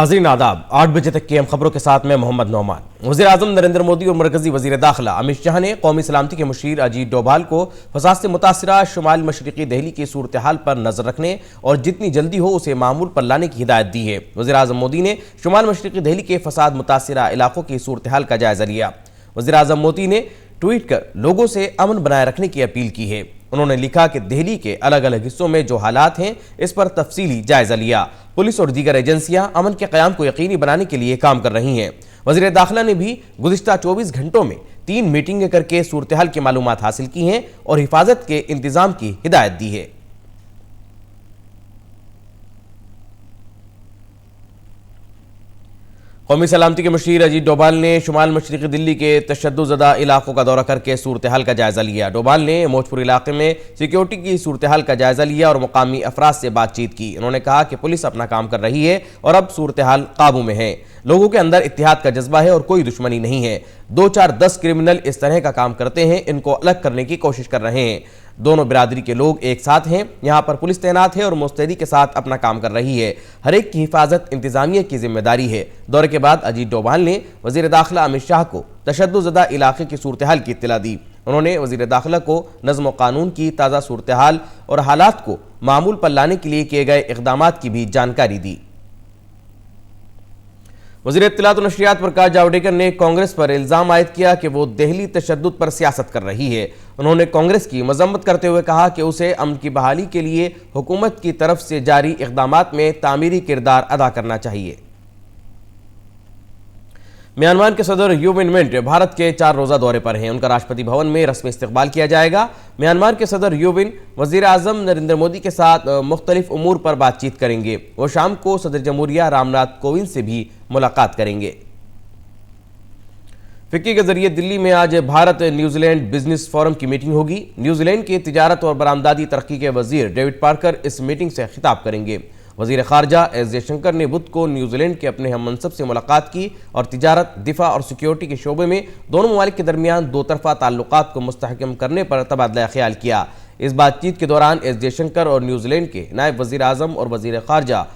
नाज़रीन आदाब, 8 बजे तक की अहम खबरों के साथ मैं मोहम्मद नौमान। वज़ीर-ए-आज़म नरेंद्र मोदी और मरकज़ी वज़ीर दाखिला अमित शाह ने कौमी सलामती के मुशीर अजीत डोभाल को फसाद से मुतासिरा शुमाल मशरिकी दिल्ली की सूरत हाल पर नजर रखने और जितनी जल्दी हो उसे मामूल पर लाने की हिदायत दी है। वज़ीर-ए-आज़म मोदी ने शुमाल मशरिकी दिल्ली के फसाद मुतासिरा इलाकों की सूरत हाल का जायजा लिया। वज़ीर-ए-आज़म मोदी ने ट्वीट कर लोगों से अमन बनाए रखने की अपील की है। उन्होंने लिखा कि दिल्ली के अलग अलग हिस्सों में जो हालात हैं इस पर तफसीली जायजा लिया। पुलिस और दीगर एजेंसियां अमन के क़याम को यकीनी बनाने के लिए काम कर रही हैं। वज़ीर दाखिला ने भी गुज़िश्ता 24 घंटों में 3 मीटिंगें करके सूरत हाल की मालूमात हासिल की हैं और हिफाजत के इंतजाम की हिदायत दी है। कौमी सलामती के मुशीर अजीत डोभाल ने शुमाल मशरिकी दिल्ली के तशद्दुद-ज़दा इलाकों का दौरा करके सूरत हाल का जायजा लिया। डोभाल ने मौजपुर इलाके में सिक्योरिटी की सूरत हाल का जायजा लिया और मुकामी अफराद से बातचीत की। उन्होंने कहा कि पुलिस अपना काम कर रही है और अब सूरत हाल काबू में है। लोगों के अंदर इत्तेहाद का जज्बा है और कोई दुश्मनी नहीं है। 2-4-10 क्रिमिनल इस तरह का काम करते हैं, इनको अलग करने की कोशिश कर रहे हैं। दोनों बिरादरी के लोग एक साथ हैं। यहाँ पर पुलिस तैनात है और मुस्तैदी के साथ अपना काम कर रही है। हर एक की हिफाजत इंतजामिया की जिम्मेदारी है। दौरे के बाद अजीत डोभाल ने वज़ीर दाखिला अमित शाह को तशद्दुद-ज़दा इलाके की सूरत हाल की इत्तला दी। उन्होंने वज़ीर दाखिला को नज़्म व कानून की ताज़ा सूरत हाल और हालात को मामूल पर लाने के लिए किए गए इक़दामात की भी जानकारी दी। वज़ीर इत्तलात और नशरियात प्रकाश जावड़ेकर ने कांग्रेस पर इल्ज़ाम आयद किया कि वो दिल्ली तशद्दुद पर सियासत कर रही है। उन्होंने कांग्रेस की मजम्मत करते हुए कहा कि उसे अमन की बहाली के लिए हुकूमत की तरफ से जारी इक़दामात में तामीरी किरदार अदा करना चाहिए। म्यांमार के सदर यू विन मिंट भारत के 4 रोज़ा दौरे पर हैं। उनका राष्ट्रपति भवन में रस्मी इस्तकबाल किया जाएगा। म्यांमार के सदर यू विन वज़ीर आज़म नरेंद्र मोदी के साथ मुख्तलिफ उमूर पर बातचीत करेंगे। वो शाम को सदर जमहूरिया रामनाथ कोविंद से भी मुलाकात करेंगे। फिक्की के जरिए दिल्ली में आज भारत न्यूजीलैंड बिजनेस फोरम की मीटिंग होगी। न्यूजीलैंड के तिजारत और बरामदादी तरक्की के वजीर डेविड पार्कर इस मीटिंग से खिताब करेंगे। वजीर खारजा एस जयशंकर ने बुध को न्यूजीलैंड के अपने हम मनसब से मुलाकात की और तिजारत, दिफा और सिक्योरिटी के शोबे में दोनों ममालिक के दरमियान 2 तरफ़ा ताल्लुकात को मुस्तहकम करने पर तबादला ख्याल किया। इस बातचीत के दौरान एस जयशंकर और न्यूजीलैंड के नायब वज़ीर आज़म और वज़ीर खारजा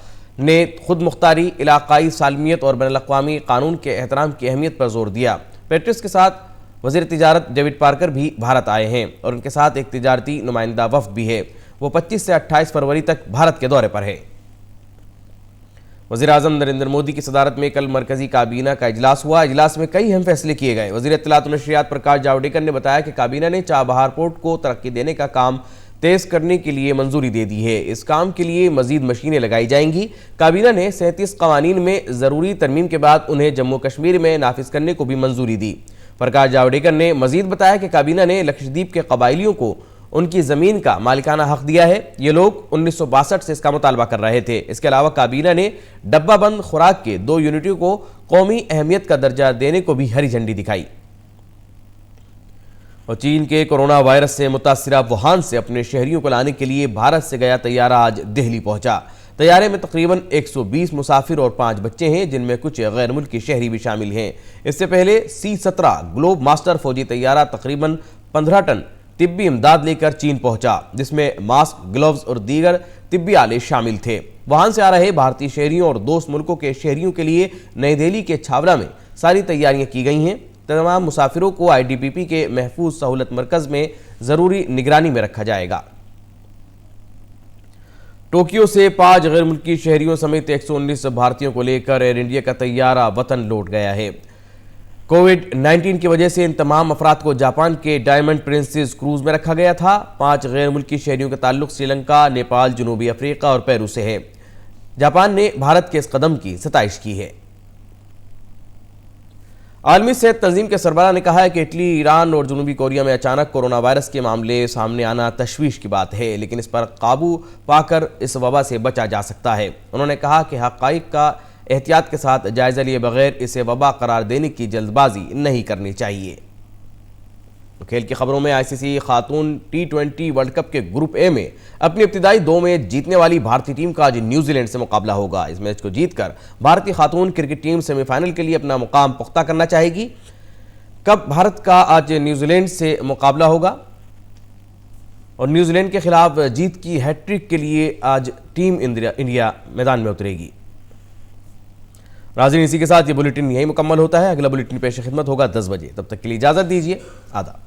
ने खुद मुख्तारी, इलाकाई सालमियत और बैनुल-अक़वामी कानून के एहतराम की अहमियत पर जोर दिया। पेट्रिस के साथ वज़ीर तिजारत डेविड पार्कर भी भारत आए हैं और उनके साथ एक तिजारती नुमाइंदा वफ़द भी है। वो 25 से 28 फरवरी तक भारत के दौरे पर है। वज़ीर आज़म नरेंद्र मोदी की सदारत में कल मरकज़ी काबीना का इजलास हुआ। इजलास में कई अहम फैसले किए गए। वज़ीर इत्तलात और नशरियात प्रकाश जावड़ेकर ने बताया कि काबीना ने चाबहार पोर्ट को तरक्की देने का काम तेज़ करने के लिए मंजूरी दे दी है। इस काम के लिए मजीद मशीनें लगाई जाएंगी। काबीना ने 37 कवानीन में ज़रूरी तरमीम के बाद उन्हें जम्मू कश्मीर में नाफिज करने को भी मंजूरी दी। प्रकाश जावड़ेकर ने मजीद बताया कि काबीना ने लक्षद्वीप के कबाइलियों को उनकी ज़मीन का मालिकाना हक दिया है। ये लोग 1962 से इसका मुतालबा कर रहे थे। इसके अलावा काबीना ने डब्बा बंद खुराक के 2 यूनिटों को कौमी अहमियत का दर्जा देने को भी हरी झंडी दिखाई। और चीन के कोरोना वायरस से मुतासिरा वुहान से अपने शहरियों को लाने के लिए भारत से गया तैयारा आज दिल्ली पहुंचा। तैयारे में तकरीबन 120 मुसाफिर और 5 बच्चे हैं, जिनमें कुछ गैर मुल्की शहरी भी शामिल हैं। इससे पहले C-17 ग्लोब मास्टर फौजी तैयारा तकरीबन 15 टन तिब्बी इमदाद लेकर चीन पहुंचा, जिसमें मास्क, ग्लव्स और दीगर तिब्बी आले शामिल थे। वहां से आ रहे भारतीय शहरियों और दोस्त मुल्कों के शहरियों के लिए नई दिल्ली के छावला में सारी तैयारियां की गई हैं। तमाम मुसाफिरों को IDPP के महफूज सहूलत मरकज़ में ज़रूरी निगरानी में रखा जाएगा। टोक्यो से 5 गैर मुल्की शहरियों समेत 119 भारतीयों को लेकर एयर इंडिया का तैयारा वतन लौट गया है। कोविड-19 की वजह से इन तमाम अफराद को जापान के डायमंड प्रिंसेस क्रूज में रखा गया था। 5 गैर मुल्की शहरियों का ताल्लुक श्रीलंका, नेपाल, जनूबी अफ्रीका और पेरू से है। जापान ने भारत के इस कदम की सताइश की है। आलमी सेहत तंजीम के सरबराह ने कहा है कि इटली, ईरान और जनूबी कोरिया में अचानक कोरोना वायरस के मामले सामने आना तशवीश की बात है, लेकिन इस पर काबू पाकर इस वबा से बचा जा सकता है। उन्होंने कहा कि हक़ाइक़ का एहतियात के साथ जायजा लिए बगैर इसे वबा करार देने की जल्दबाजी नहीं करनी चाहिए। तो खेल की खबरों में ICC खातून T20 वर्ल्ड कप के ग्रुप ए में अपनी इब्तिदाई 2 मैच जीतने वाली भारतीय टीम का आज न्यूजीलैंड से मुकाबला होगा। इस मैच को जीतकर भारतीय खातून क्रिकेट टीम सेमीफाइनल के लिए अपना मुकाम पुख्ता करना चाहेगी। कब भारत का आज न्यूजीलैंड से मुकाबला होगा और न्यूजीलैंड के खिलाफ जीत की हैट्रिक के लिए आज टीम इंडिया मैदान में उतरेगी। ناظرین اسی کے ساتھ یہ بلیٹن یہی مکمل ہوتا ہے. اگلا بلیٹن پیش خدمت ہوگا 10 بجے. تب تک کے لیے اجازت دیجیے. آداب.